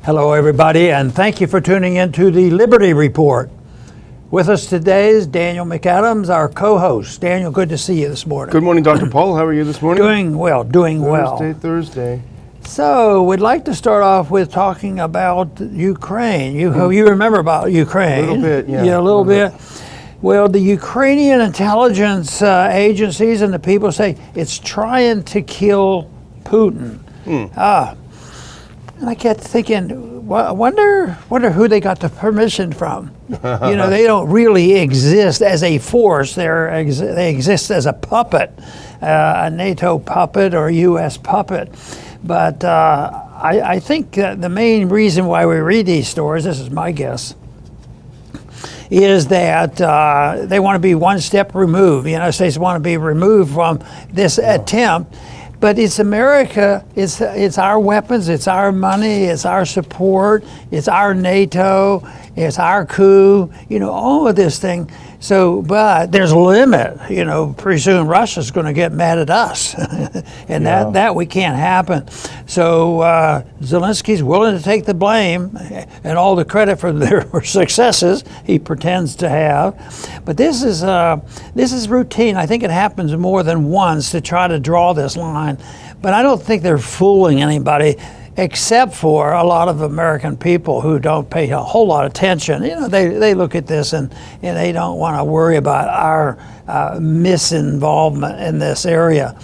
Hello, everybody, and thank you for tuning in to the Liberty Report. With us today is Daniel McAdams, our co-host. Daniel, good to see you this morning. Good morning, Dr. Paul. How are you this morning? Doing well. Thursday. So, we'd like to start off with talking about Ukraine. You remember about Ukraine? A little bit, yeah. Yeah, a little bit. Well, the Ukrainian intelligence agencies and the people say it's trying to kill Putin. And I kept thinking, I wonder who they got the permission from. They don't really exist as a force. They exist as a puppet, a NATO puppet or a U.S. puppet. But I think the main reason why we read these stories, this is my guess, is that they want to be one step removed. The United States want to be removed from this attempt. But it's America, it's our weapons, it's our money, it's our support, it's our NATO, it's our coup, all of this thing. So, but there's a limit, pretty soon Russia's going to get mad at us. And that we can't happen. So Zelensky's willing to take the blame and all the credit for their successes he pretends to have. But this is routine. I think it happens more than once to try to draw this line. But I don't think they're fooling anybody, except for a lot of American people who don't pay a whole lot of attention. They look at this and they don't want to worry about our misinvolvement in this area.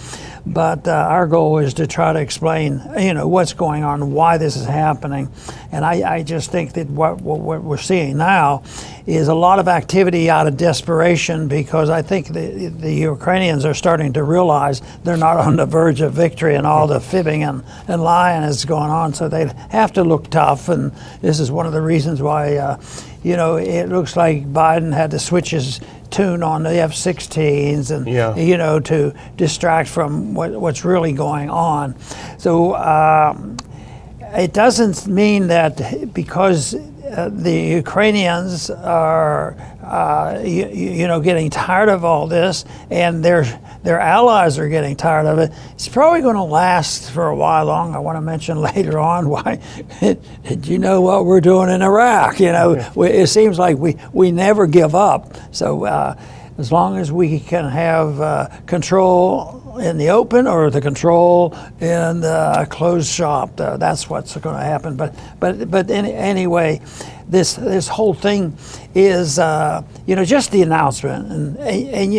But our goal is to try to explain, what's going on, why this is happening. And I just think that what we're seeing now is a lot of activity out of desperation, because I think the Ukrainians are starting to realize they're not on the verge of victory, and all the fibbing and lying is going on. So they have to look tough. And this is one of the reasons why, it looks like Biden had to switch his tune on the F-16s and to distract from what's really going on. So it doesn't mean that because the Ukrainians are getting tired of all this, and their allies are getting tired of it, it's probably going to last for a while long. I want to mention later on why. Do you know what we're doing in Iraq? It seems like we never give up. So as long as we can have control in the open or the control in the closed shop, that's what's going to happen. But anyway, this whole thing is just the announcement, and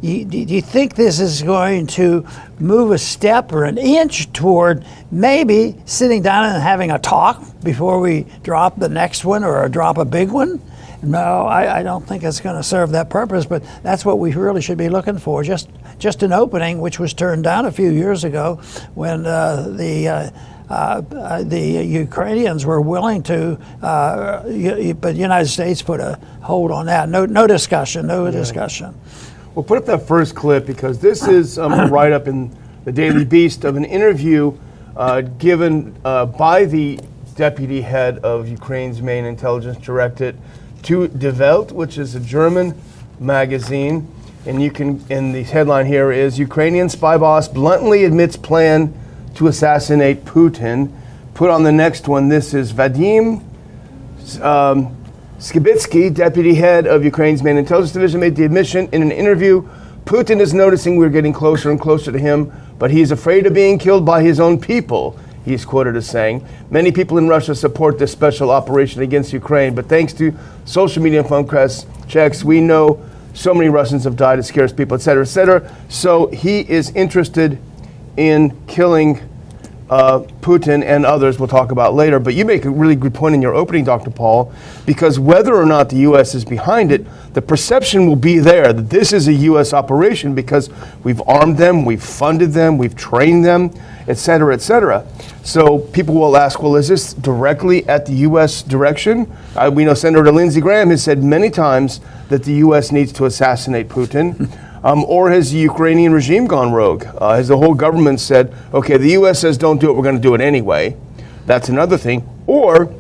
do you think this is going to move a step or an inch toward maybe sitting down and having a talk before we drop the next one or drop a big one? No, I don't think it's going to serve that purpose, but that's what we really should be looking for, just an opening, which was turned down a few years ago when the Ukrainians were willing to, but the United States put a hold on that. No discussion. Well, put up that first clip, because this is a write-up in the Daily Beast of an interview given by the deputy head of Ukraine's main intelligence directorate to Die Welt, which is a German magazine. And the headline here is, Ukrainian spy boss bluntly admits plan to assassinate Putin. Put on the next one, this is Vadim Skibitsky, deputy head of Ukraine's main intelligence division, made the admission in an interview. Putin is noticing we're getting closer and closer to him, but he's afraid of being killed by his own people. He's quoted as saying, many people in Russia support this special operation against Ukraine, but thanks to social media and phone checks, we know so many Russians have died, it scares people, et cetera, et cetera. So he is interested in killing Putin and others we'll talk about later. But you make a really good point in your opening, Dr. Paul, because whether or not the U.S. is behind it, the perception will be there that this is a U.S. operation because we've armed them, we've funded them, we've trained them, et cetera, et cetera. So people will ask, well, is this directly at the U.S. direction? We know Senator Lindsey Graham has said many times that the U.S. needs to assassinate Putin. Or has the Ukrainian regime gone rogue? Has the whole government said, okay, the U.S. says don't do it, we're going to do it anyway? That's another thing. Or,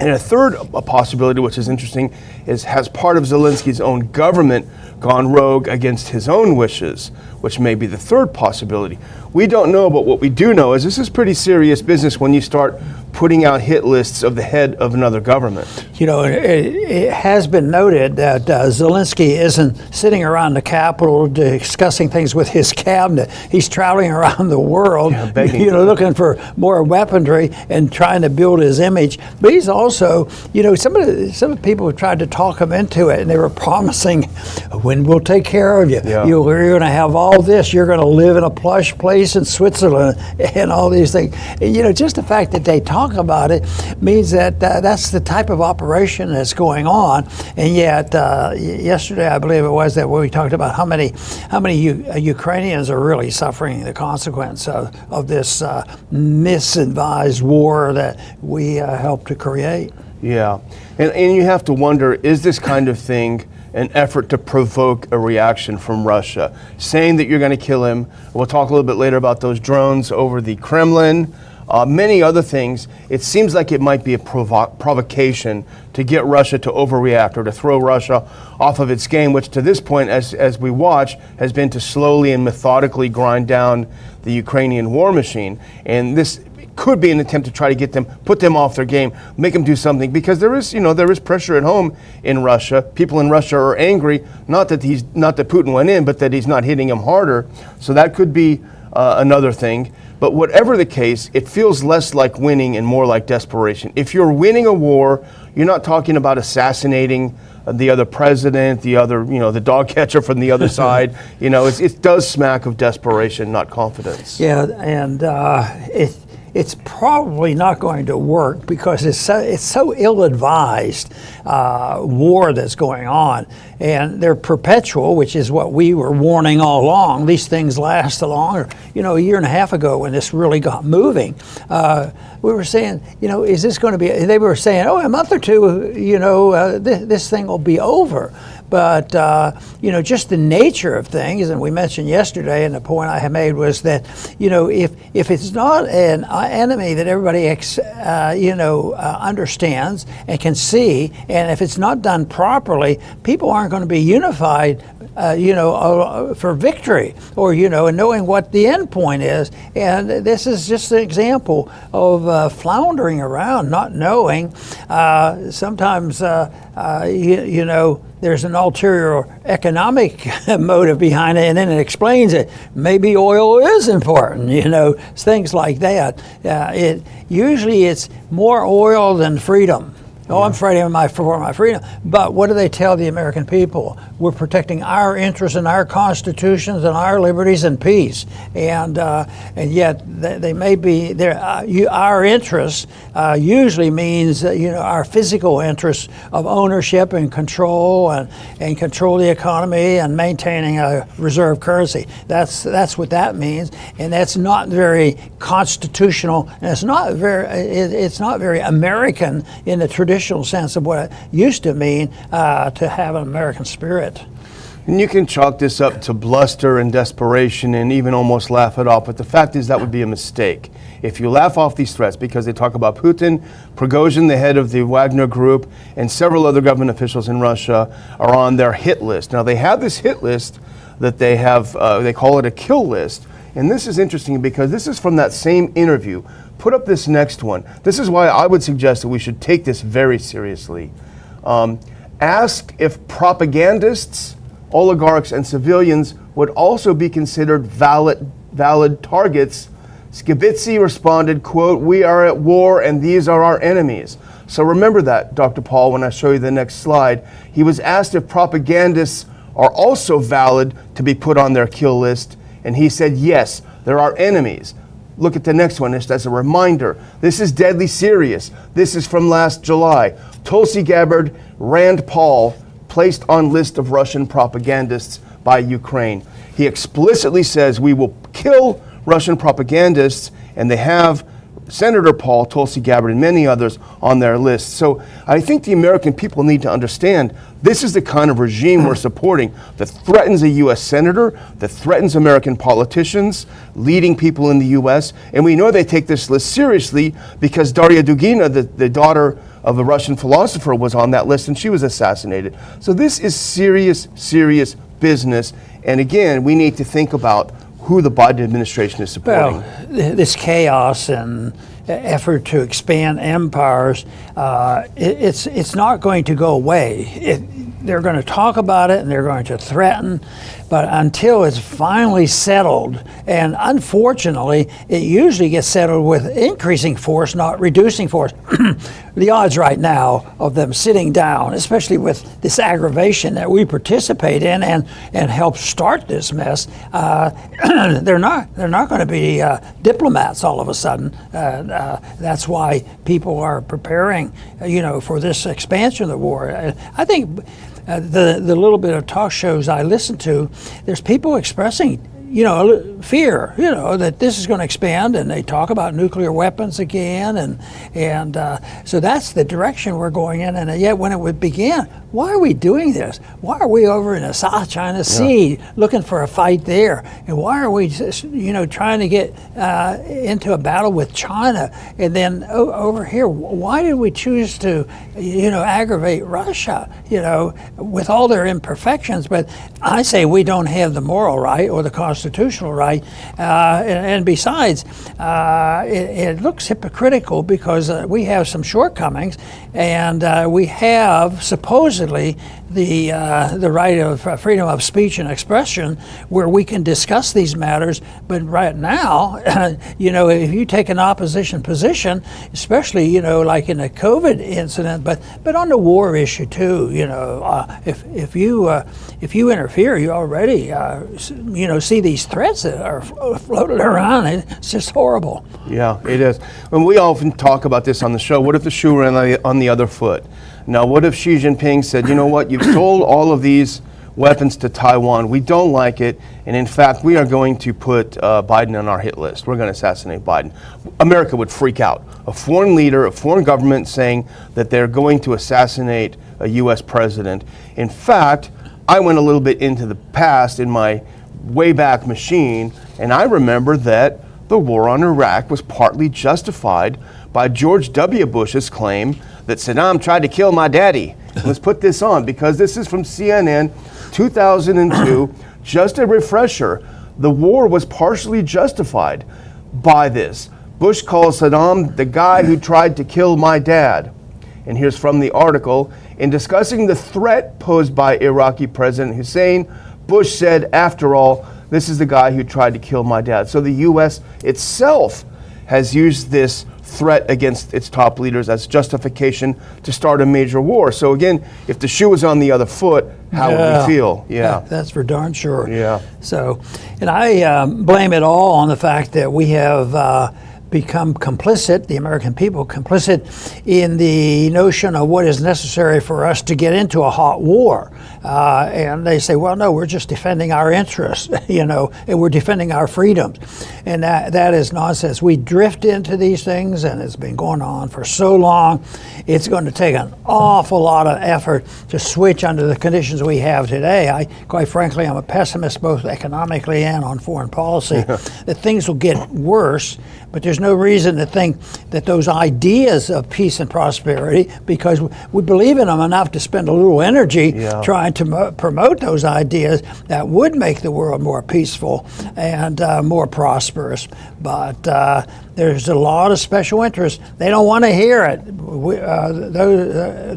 and a third possibility, which is interesting, is has part of Zelensky's own government gone rogue against his own wishes, which may be the third possibility. We don't know, but what we do know is this is pretty serious business when you start putting out hit lists of the head of another government. You know, it has been noted that Zelensky isn't sitting around the Capitol discussing things with his cabinet. He's traveling around the world, looking for more weaponry and trying to build his image. But he's also, some of the people have tried to talk him into it, and they were promising, when we'll take care of you. Yeah. You're going to have all this. You're going to live in a plush place in Switzerland and all these things. And, just the fact that they talk about it means that that's the type of operation that's going on. And yet, yesterday, I believe it was, that we talked about how many Ukrainians are really suffering the consequence of this misadvised war that we helped to create. Yeah, and you have to wonder, is this kind of thing an effort to provoke a reaction from Russia, saying that you're going to kill him? We'll talk a little bit later about those drones over the Kremlin. Many other things. It seems like it might be a provocation to get Russia to overreact or to throw Russia off of its game, which to this point, as we watch, has been to slowly and methodically grind down the Ukrainian war machine. And this could be an attempt to try to put them off their game, make them do something, because there is pressure at home in Russia. People in Russia are angry, not that Putin went in, but that he's not hitting them harder. So that could be another thing. But whatever the case, it feels less like winning and more like desperation. If you're winning a war, you're not talking about assassinating the other president, the dog catcher from the other side. It does smack of desperation, not confidence. Yeah, and it's probably not going to work because it's so ill-advised war that's going on, and they're perpetual, which is what we were warning all along. These things last a longer. A year and a half ago when this really got moving, we were saying, is this going to be? They were saying, a month or two, this thing will be over. But, just the nature of things, and we mentioned yesterday, and the point I had made was that, if it's not an enemy that everybody, understands and can see, and if it's not done properly, people aren't going to be unified, for victory, or, and knowing what the end point is. And this is just an example of floundering around, not knowing. Sometimes, there's an ulterior economic motive behind it, and then it explains it. Maybe oil is important, things like that. Usually it's more oil than freedom. I'm fighting for my freedom. But what do they tell the American people? We're protecting our interests and our constitutions and our liberties and peace. And yet they may be there. Our interests usually means our physical interests of ownership and control and control the economy and maintaining a reserve currency. That's what that means, and that's not very constitutional, and it's not very American in the traditional sense of what it used to mean to have an American spirit. And you can chalk this up to bluster and desperation and even almost laugh it off, but the fact is that would be a mistake. If you laugh off these threats, because they talk about Putin, Prigozhin, the head of the Wagner Group, and several other government officials in Russia are on their hit list. Now they have this hit list that they have, they call it a kill list. And this is interesting because this is from that same interview. Put up this next one. This is why I would suggest that we should take this very seriously. Asked if propagandists, oligarchs, and civilians would also be considered valid targets, Skibitsy responded, quote, "We are at war and these are our enemies." So remember that, Dr. Paul, when I show you the next slide. He was asked if propagandists are also valid to be put on their kill list, and he said, yes, they're our enemies. Look at the next one, just as a reminder. This is deadly serious. This is from last July. Tulsi Gabbard, Rand Paul, placed on list of Russian propagandists by Ukraine. He explicitly says we will kill Russian propagandists, and they have Senator Paul, Tulsi Gabbard, and many others on their list. So I think the American people need to understand this is the kind of regime we're supporting that threatens a U.S. senator, that threatens American politicians, leading people in the U.S. And we know they take this list seriously because Daria Dugina, the daughter of a Russian philosopher, was on that list and she was assassinated. So this is serious, serious business. And again, we need to think about who the Biden administration is supporting. Well, this chaos and effort to expand empires, it's not going to go away. They're going to talk about it and they're going to threaten, but until it's finally settled, and unfortunately, it usually gets settled with increasing force, not reducing force. The odds right now of them sitting down, especially with this aggravation that we participate in and help start this mess, they're not going to be diplomats all of a sudden. That's why people are preparing, for this expansion of the war. I think the little bit of talk shows I listen to, there's people expressing, fear, that this is going to expand, and they talk about nuclear weapons again, and so that's the direction we're going in. And yet, when it would begin, why are we doing this? Why are we over in the South China Sea looking for a fight there? And why are we, trying to get into a battle with China? And then over here, why did we choose to, aggravate Russia? With all their imperfections. But I say we don't have the moral right or the constitutional right. And besides, it looks hypocritical because we have some shortcomings, and we have supposedly the right of freedom of speech and expression, where we can discuss these matters. But right now, if you take an opposition position, especially like in the COVID incident, but on the war issue too, if you interfere, you already see these threats that are floated around. It's just horrible. Yeah, it is. And we often talk about this on the show. What if the shoe were on the other foot? Now, what if Xi Jinping said, you know what, you've sold all of these weapons to Taiwan. We don't like it. And in fact, we are going to put Biden on our hit list. We're going to assassinate Biden. America would freak out. A foreign leader, a foreign government saying that they're going to assassinate a U.S. president. In fact, I went a little bit into the past in my Wayback Machine, and I remember that the war on Iraq was partly justified by George W. Bush's claim that Saddam tried to kill my daddy. Let's put this on, because this is from CNN, 2002. Just a refresher, the war was partially justified by this. Bush calls Saddam the guy who tried to kill my dad. And here's from the article. In discussing the threat posed by Iraqi President Hussein, Bush said, after all, this is the guy who tried to kill my dad. So the U.S. itself has used this threat against its top leaders as justification to start a major war. So again, if the shoe was on the other foot, how would we feel? Yeah, that's for darn sure. Yeah. So, and I blame it all on the fact that we have become complicit, the American people complicit in the notion of what is necessary for us to get into a hot war. And they say, well, no, we're just defending our interests, and we're defending our freedoms. And that is nonsense. We drift into these things, and it's been going on for so long. It's going to take an awful lot of effort to switch under the conditions we have today. Quite frankly, I'm a pessimist both economically and on foreign policy, that things will get worse, but there's no reason to think that those ideas of peace and prosperity, because we believe in them enough to spend a little energy trying to promote those ideas that would make the world more peaceful and more prosperous. But there's a lot of special interests. They don't want to hear it.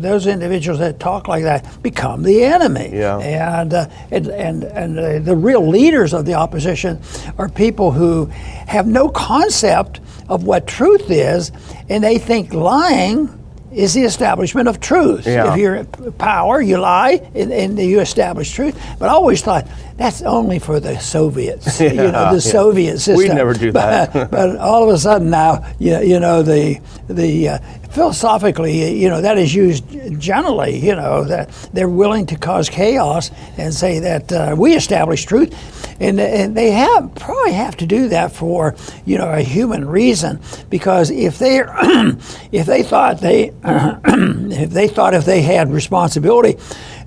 Those individuals that talk like that become the enemy. And the real leaders of the opposition are people who have no concept of what truth is, and they think lying is the establishment of truth. If you're in power, you lie, and you establish truth. But I always thought that's only for the Soviets, the Soviet system. We never do that. But all of a sudden now, the philosophically, that is used generally, that they're willing to cause chaos and say that we establish truth. And they probably have to do that for, a human reason, because if they thought if they had responsibility,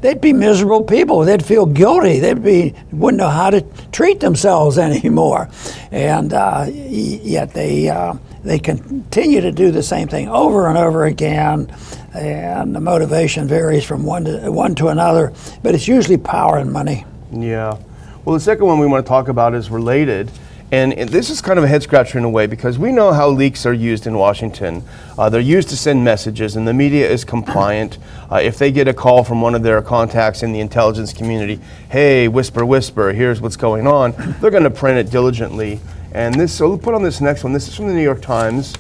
they'd be miserable people. They'd feel guilty. Wouldn't know how to treat themselves anymore. And yet they continue to do the same thing over and over again. And the motivation varies from one to another, but it's usually power and money. Yeah. Well, the second one we want to talk about is related, And this is kind of a head scratcher in a way, because we know how leaks are used in Washington. They're used to send messages, and the media is compliant. If they get a call from one of their contacts in the intelligence community, hey, whisper, whisper, here's what's going on, they're going to print it diligently. And this, so we'll put on this next one. This is from the New York Times.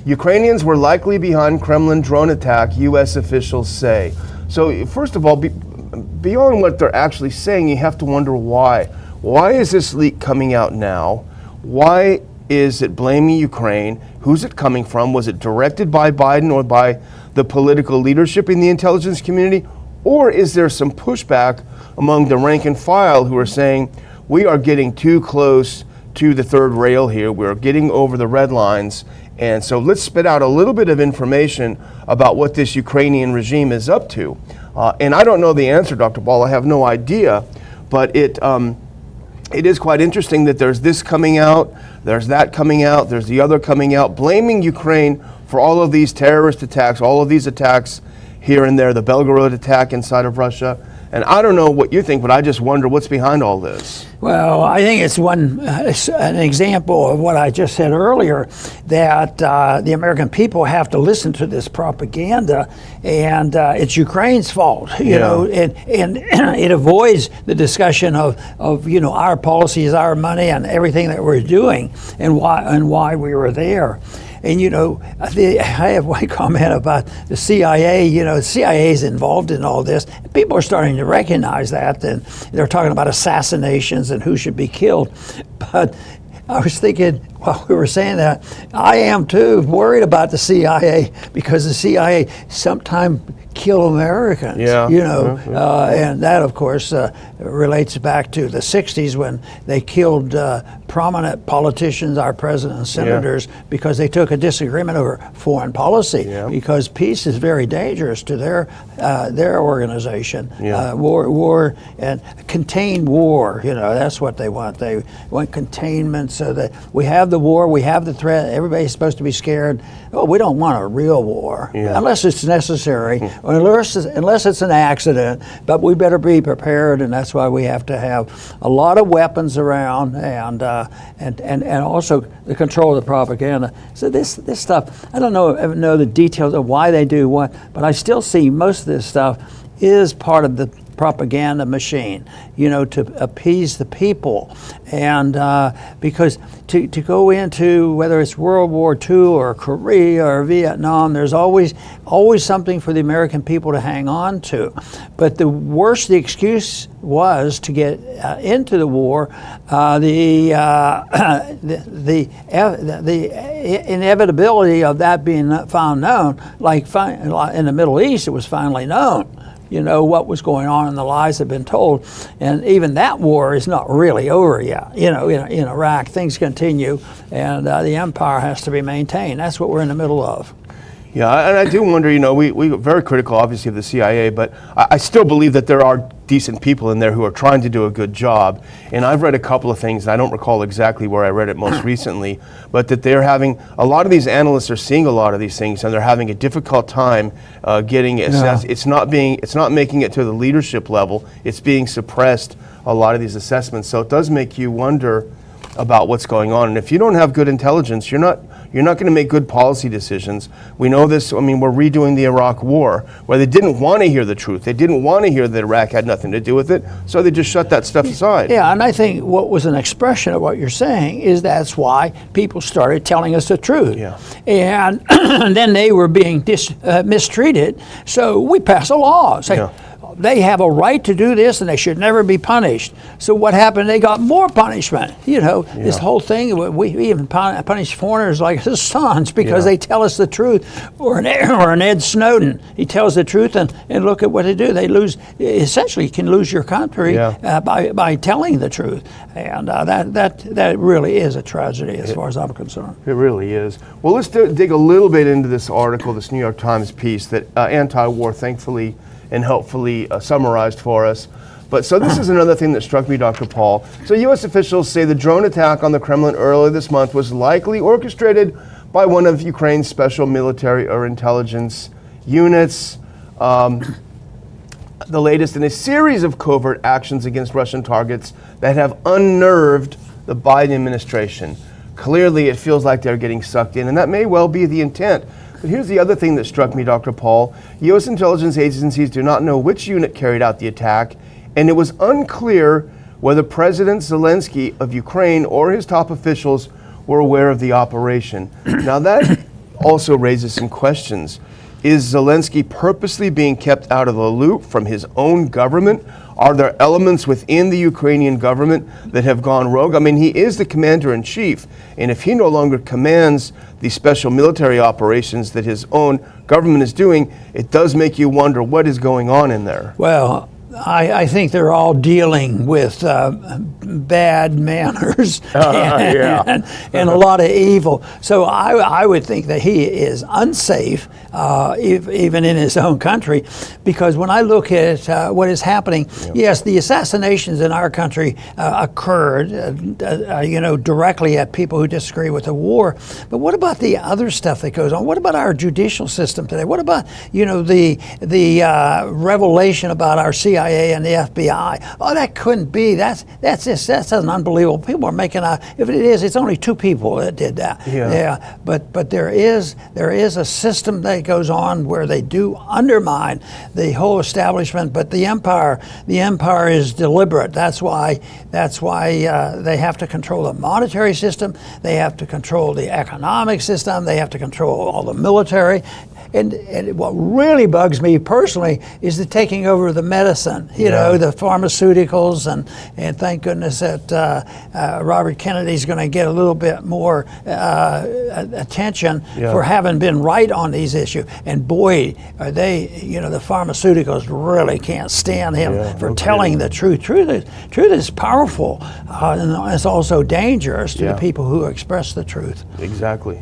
Ukrainians were likely behind Kremlin drone attack, U.S. officials say. So first of all, beyond what they're actually saying, you have to wonder why. Why is this leak coming out now? Why is it blaming Ukraine? Who's it coming from? Was it directed by Biden or by the political leadership in the intelligence community? Or is there some pushback among the rank and file who are saying, we are getting too close to the third rail here, we're getting over the red lines, and so let's spit out a little bit of information about what this Ukrainian regime is up to. And I don't know the answer, Dr. Ball, I have no idea, but it is quite interesting that there's this coming out, there's that coming out, there's the other coming out, blaming Ukraine for all of these terrorist attacks, all of these attacks here and there, the Belgorod attack inside of Russia. And I don't know what you think, but I just wonder what's behind all this. Well, I think it's an example of what I just said earlier, that the American people have to listen to this propaganda, and it's Ukraine's fault, you know, and it avoids the discussion of our policies, our money, and everything that we're doing, and why we were there. And I have one comment about the CIA. The CIA is involved in all this. People are starting to recognize that, and they're talking about assassinations and who should be killed. But I was thinking, while we were saying that, I am too worried about the CIA, because the CIA sometimes kill Americans. And that, of course, relates back to the 60s when they killed prominent politicians, our president and senators, because they took a disagreement over foreign policy. Because peace is very dangerous to their organization. War and contained war. That's what they want. They want containment, so that we have the war, we have the threat. Everybody's supposed to be scared. Oh, we don't want a real war unless it's necessary, or unless it's an accident. But we better be prepared, and that's why we have to have a lot of weapons around, and also the control of the propaganda. So this stuff, I don't know the details of why they do what, but I still see most of this stuff is part of the propaganda machine, to appease the people. And because to go into, whether it's World War II or Korea or Vietnam, there's always something for the American people to hang on to. But the worse the excuse was to get into the war, the inevitability of that being found known, like in the Middle East, it was finally known. What was going on, and the lies have been told. And even that war is not really over yet. In Iraq, things continue, and the empire has to be maintained. That's what we're in the middle of. Yeah, and I do wonder, we're very critical, obviously, of the CIA, but I still believe that there are decent people in there who are trying to do a good job. And I've read a couple of things, and I don't recall exactly where I read it most recently, but that they're having, a lot of these analysts are seeing a lot of these things, and they're having a difficult time getting it. It's not making it to the leadership level. It's being suppressed, a lot of these assessments. So it does make you wonder about what's going on. And if you don't have good intelligence, you're not going to make good policy decisions. We know this. I mean, we're redoing the Iraq War, where they didn't want to hear the truth. They didn't want to hear that Iraq had nothing to do with it, so they just shut that stuff aside. Yeah, and I think what was an expression of what you're saying is that's why people started telling us the truth. Yeah. And then they were being mistreated, so we pass a law. Say, they have a right to do this, and they should never be punished. So what happened? They got more punishment. This whole thing. We even punish foreigners like Assange because they tell us the truth, or an Ed Snowden. He tells the truth, and look at what they do. They essentially can lose your country by telling the truth, and that really is a tragedy as far as I'm concerned. It really is. Well, let's dig a little bit into this article, this New York Times piece that anti-war, thankfully and helpfully summarized for us. But so this is another thing that struck me, Dr. Paul. So U.S. officials say the drone attack on the Kremlin earlier this month was likely orchestrated by one of Ukraine's special military or intelligence units. The latest in a series of covert actions against Russian targets that have unnerved the Biden administration. Clearly, it feels like they're getting sucked in, and that may well be the intent. But here's the other thing that struck me, Dr. Paul. U.S. intelligence agencies do not know which unit carried out the attack, and it was unclear whether President Zelensky of Ukraine or his top officials were aware of the operation. Now that also raises some questions. Is Zelensky purposely being kept out of the loop from his own government? Are there elements within the Ukrainian government that have gone rogue? I mean, he is the commander-in-chief, and if he no longer commands the special military operations that his own government is doing, it does make you wonder what is going on in there. Well, I think they're all dealing with bad manners and a lot of evil. So I would think that he is unsafe, even in his own country, because when I look at what is happening, yes, the assassinations in our country occurred, directly at people who disagree with the war. But what about the other stuff that goes on? What about our judicial system today? What about the revelation about our CIA and the FBI? Oh, that couldn't be. That's an unbelievable. People are making out. If it is, it's only two people that did that. Yeah. But there is a system that goes on where they do undermine the whole establishment. But the empire is deliberate. That's why they have to control the monetary system. They have to control the economic system. They have to control all the military. And what really bugs me personally is the taking over of the medicine, the pharmaceuticals, and thank goodness that Robert Kennedy's going to get a little bit more attention for having been right on these issues. And boy, are they, the pharmaceuticals really can't stand him for telling the truth. Truth is powerful, and it's also dangerous to the people who express the truth. Exactly.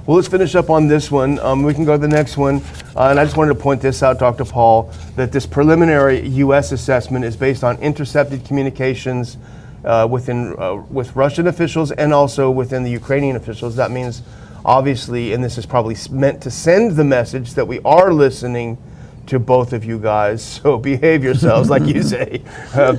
Well, let's finish up on this one. We can go to the next one. And I just wanted to point this out, Dr. Paul, that this preliminary U.S. assessment is based on intercepted communications with Russian officials and also within the Ukrainian officials. That means, obviously, and this is probably meant to send the message that we are listening to both of you guys. So behave yourselves, like you say.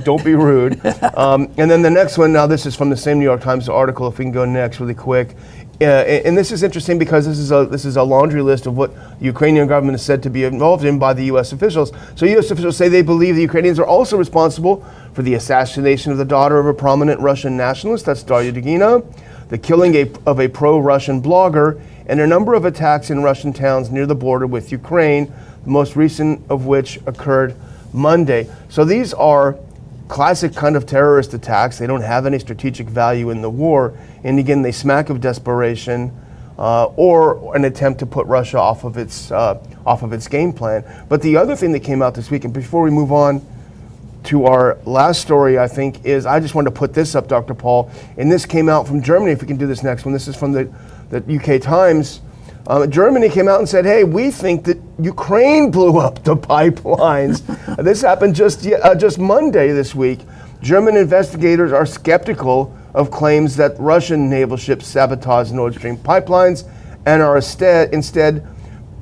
Don't be rude. And then the next one, now this is from the same New York Times article, if we can go next really quick. And this is interesting because this is a laundry list of what the Ukrainian government is said to be involved in by the U.S. officials. So U.S. officials say they believe the Ukrainians are also responsible for the assassination of the daughter of a prominent Russian nationalist, that's Daria Dugina, the killing of a pro-Russian blogger, and a number of attacks in Russian towns near the border with Ukraine, the most recent of which occurred Monday. So these are classic kind of terrorist attacks. They don't have any strategic value in the war. And again, they smack of desperation or an attempt to put Russia off of its game plan. But the other thing that came out this week, and before we move on to our last story, I think, is I just wanted to put this up, Dr. Paul. And this came out from Germany, if we can do this next one. This is from the UK Times. Germany came out and said, hey, we think that Ukraine blew up the pipelines. This happened just Monday this week. German investigators are skeptical of claims that Russian naval ships sabotaged Nord Stream pipelines and are instead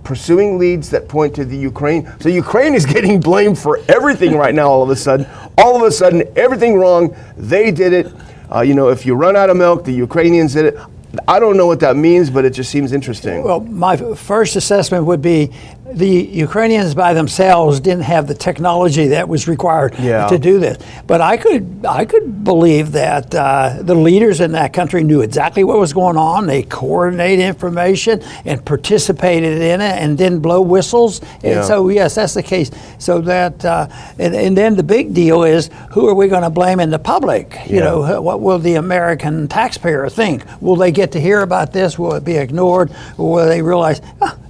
pursuing leads that point to the Ukraine. So Ukraine is getting blamed for everything right now all of a sudden. All of a sudden, everything wrong, they did it. If you run out of milk, the Ukrainians did it. I don't know what that means, but it just seems interesting. Well, my first assessment would be the Ukrainians by themselves didn't have the technology that was required to do this. But I could believe that the leaders in that country knew exactly what was going on. They coordinated information and participated in it and didn't blow whistles. And so, yes, that's the case. So that, and then the big deal is, who are we going to blame in the public? What will the American taxpayer think? Will they get to hear about this? Will it be ignored? Or will they realize,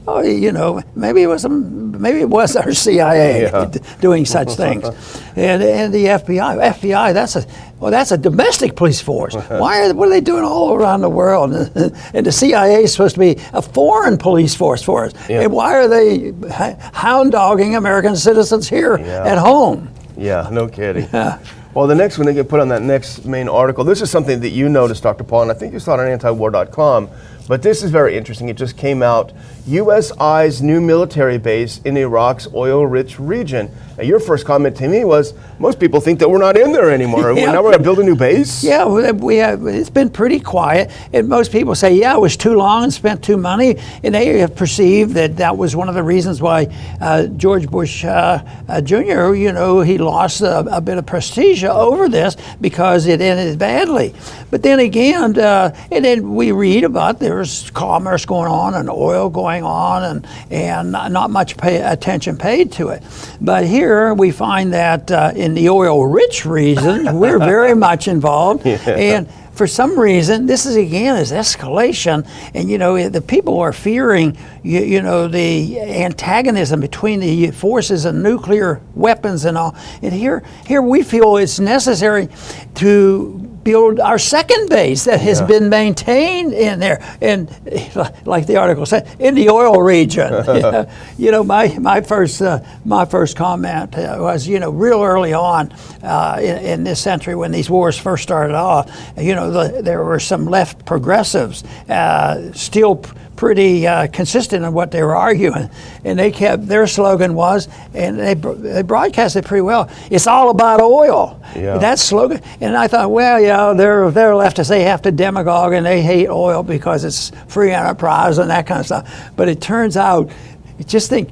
maybe it was our CIA doing such things, and the FBI. That's a domestic police force. What are they doing all around the world? And the CIA is supposed to be a foreign police force for us. And why are they hound dogging American citizens here at home? Yeah, no kidding. Well, the next one they can put on that next main article, this is something that you noticed, Dr. Paul, and I think you saw it on antiwar.com, But this is very interesting. It just came out. U.S. eyes new military base in Iraq's oil-rich region. Now, your first comment to me was, most people think that we're not in there anymore. Yeah. Now we're going to build a new base? Yeah, we have. It's been pretty quiet. And most people say, yeah, it was too long and spent too money. And they have perceived that was one of the reasons why George Bush Jr., he lost a bit of prestige over this, because it ended badly. But then again, and then we read about there's commerce going on and oil going on, and not much attention paid to it. But here we find that in the oil-rich region, we're very much involved. Yeah. And for some reason, this is escalation, and the people are fearing, the antagonism between the forces and nuclear weapons and all. And here we feel it's necessary to build our second base that has been maintained in there, and like the article said, in the oil region. My first comment was, real early on in this century, when these wars first started off, there were some left progressives still pretty consistent in what they were arguing, and their slogan was, and they broadcast it pretty well, it's all about oil. Yeah. That slogan. And I thought, well, yeah, they're leftists, they have to demagogue, and they hate oil because it's free enterprise and that kind of stuff. But it turns out, just think,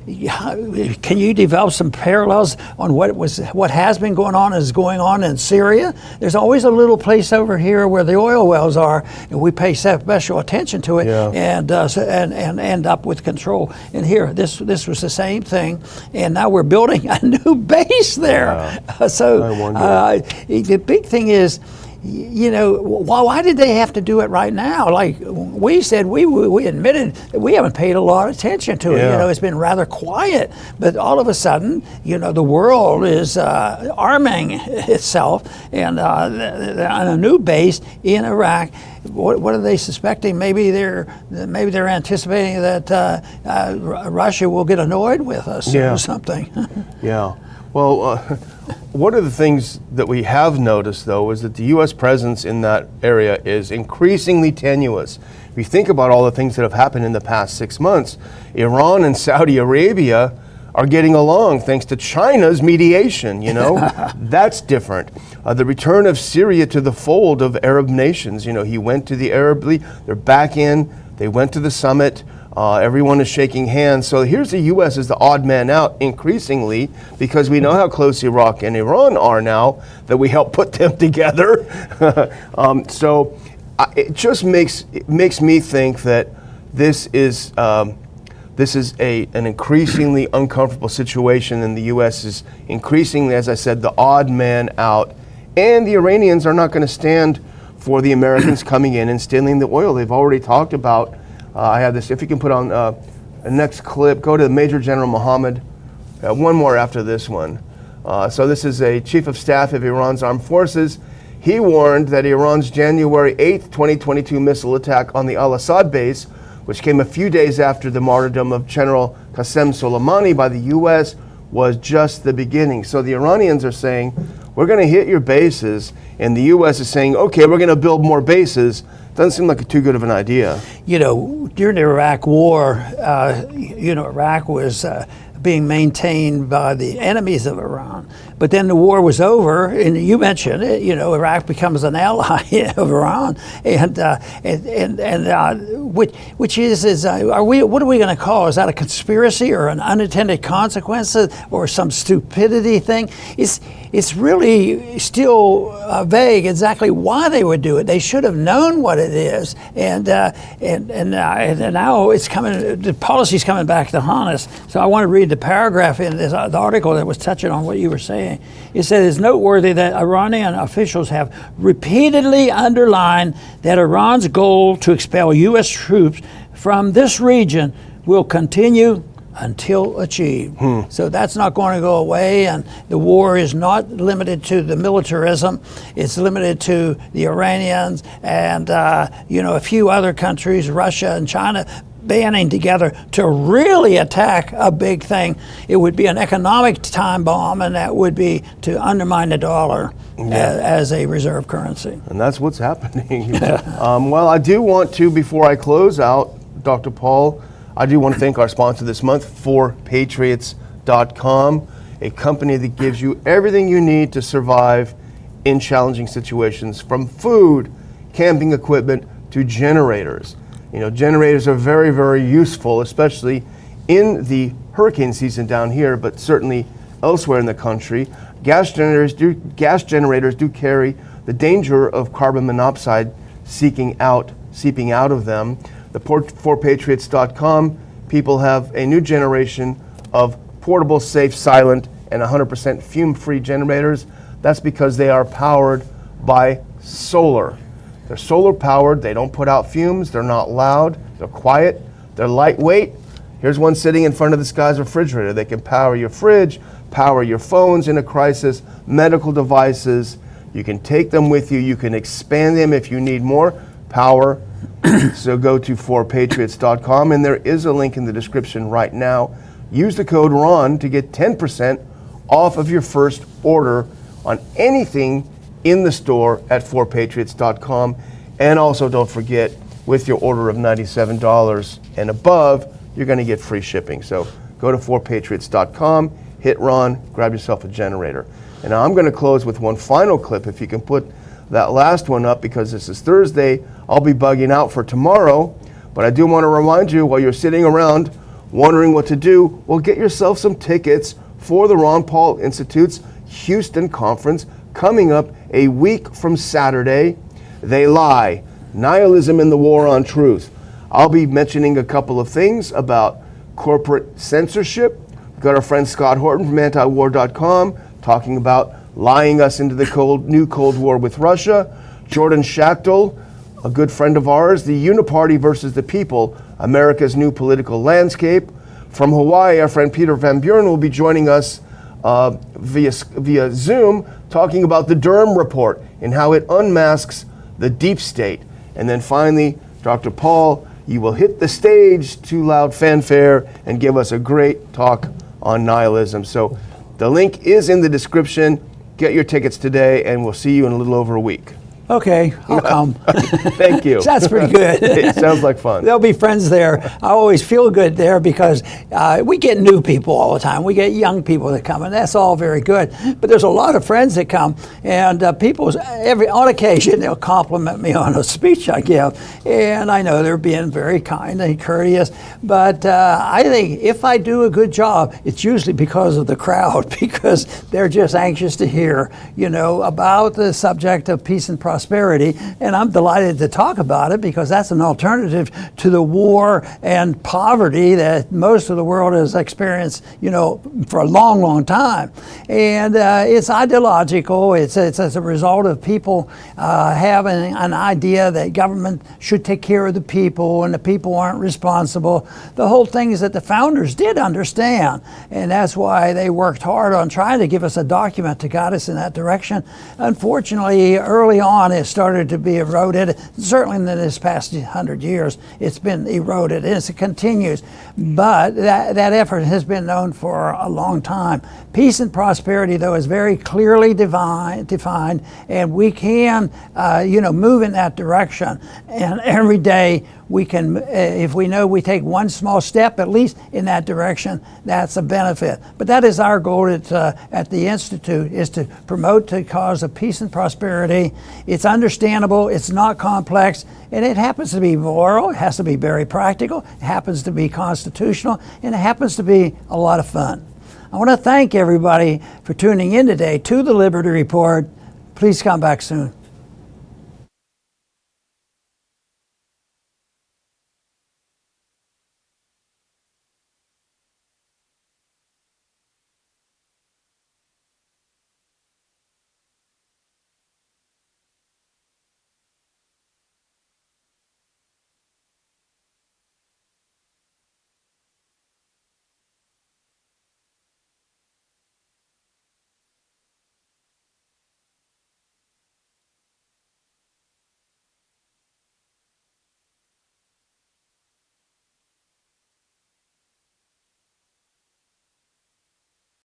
can you develop some parallels on what has been going on is going on in Syria? There's always a little place over here where the oil wells are, and we pay special attention to it, and end up with control. And here, this was the same thing, and now we're building a new base there. The big thing is, why did they have to do it right now? Like we said, we admitted that we haven't paid a lot of attention to it. It's been rather quiet, but all of a sudden, the world is arming itself, and on a new base in Iraq. What are they suspecting? Maybe they're anticipating that Russia will get annoyed with us or something. Yeah. Well, one of the things that we have noticed, though, is that the U.S. presence in that area is increasingly tenuous. If you think about all the things that have happened in the past 6 months, Iran and Saudi Arabia are getting along thanks to China's mediation, That's different. The return of Syria to the fold of Arab nations, he went to the Arab League, they're back in, they went to the summit. Everyone is shaking hands. So here's the U.S. as the odd man out increasingly, because we know how close Iraq and Iran are now that we help put them together. It just makes me think that this is an increasingly uncomfortable situation, and the U.S. is increasingly, as I said, the odd man out. And the Iranians are not going to stand for the Americans coming in and stealing the oil. They've already talked about. I have this, if you can put on the next clip, go to Major General Mohammed. One more after this one. So this is a chief of staff of Iran's armed forces. He warned that Iran's January 8th, 2022 missile attack on the Al-Assad base, which came a few days after the martyrdom of General Qasem Soleimani by the U.S., was just the beginning. So the Iranians are saying, we're going to hit your bases, and the U.S. is saying, okay, we're going to build more bases. Doesn't seem like too good of an idea. During the Iraq War, Iraq was being maintained by the enemies of Iran. But then the war was over, and you mentioned it. Iraq becomes an ally of Iran, which is are we? What are we going to call? Is that a conspiracy or an unintended consequence or some stupidity thing? It's really still vague exactly why they would do it. They should have known what it is, and now it's coming. The policy's coming back to haunt us. So I want to read the paragraph in this the article that was touching on what you were saying. It said it's noteworthy that Iranian officials have repeatedly underlined that Iran's goal to expel U.S. troops from this region will continue until achieved. So that's not going to go away, and the war is not limited to the militarism. It's limited to the Iranians and a few other countries, Russia and China, banding together to really attack a big thing. It would be an economic time bomb, and that would be to undermine the dollar as a reserve currency. And that's what's happening. Well, I do want to, before I close out, Dr. Paul, I do want to thank our sponsor this month, forpatriots.com, a company that gives you everything you need to survive in challenging situations, from food, camping equipment, to generators. You know, generators are very, very useful, especially in the hurricane season down here, but certainly elsewhere in the country. Gas generators do carry the danger of carbon monoxide seeping out of them. The forpatriots.com people have a new generation of portable, safe, silent, and 100% fume-free generators. That's because they are powered by solar. They're solar powered, they don't put out fumes, they're not loud, they're quiet, they're lightweight. Here's one sitting in front of this guy's refrigerator. They can power your fridge, power your phones in a crisis, medical devices. You can take them with you, you can expand them if you need more power. So go to forpatriots.com, and there is a link in the description right now. Use the code RON to get 10% off of your first order on anything in the store at forpatriots.com. And also don't forget, with your order of $97 and above, you're going to get free shipping. So go to forpatriots.com, hit Ron, grab yourself a generator. And now I'm going to close with one final clip. If you can put that last one up, because this is Thursday, I'll be bugging out for tomorrow. But I do want to remind you, while you're sitting around wondering what to do, well, get yourself some tickets for the Ron Paul Institute's Houston conference coming up a week from Saturday. They Lie, Nihilism in the War on Truth. I'll be mentioning a couple of things about corporate censorship. We've got our friend Scott Horton from antiwar.com talking about lying us into the new Cold War with Russia. Jordan Schachtel, a good friend of ours, the Uniparty versus the People, America's new political landscape. From Hawaii, our friend Peter Van Buren will be joining us via Zoom, talking about the Durham Report and how it unmasks the deep state. And then finally, Dr. Paul, you will hit the stage to loud fanfare and give us a great talk on nihilism. So the link is in the description. Get your tickets today, and we'll see you in a little over a week. Okay, I'll come. Thank you. That's pretty good. It sounds like fun. There'll be friends there. I always feel good there because we get new people all the time. We get young people that come, and that's all very good. But there's a lot of friends that come, and people, on occasion, they'll compliment me on a speech I give, and I know they're being very kind and courteous. But I think if I do a good job, it's usually because of the crowd, because they're just anxious to hear, about the subject of peace and prosperity. And I'm delighted to talk about it because that's an alternative to the war and poverty that most of the world has experienced, for a long, long time. And it's ideological. It's as a result of people having an idea that government should take care of the people and the people aren't responsible. The whole thing is that the founders did understand, and that's why they worked hard on trying to give us a document to guide us in that direction. Unfortunately, early on, it started to be eroded. Certainly in this past 100 years, it's been eroded, and it continues. But that effort has been known for a long time. Peace and prosperity, though, is very clearly defined, and we can, move in that direction. And every day we can, if we know we take one small step, at least in that direction, that's a benefit. But that is our goal at the Institute, is to promote the cause of peace and prosperity. It's understandable, it's not complex, and it happens to be moral, it has to be very practical, it happens to be constitutional, and it happens to be a lot of fun. I want to thank everybody for tuning in today to the Liberty Report. Please come back soon.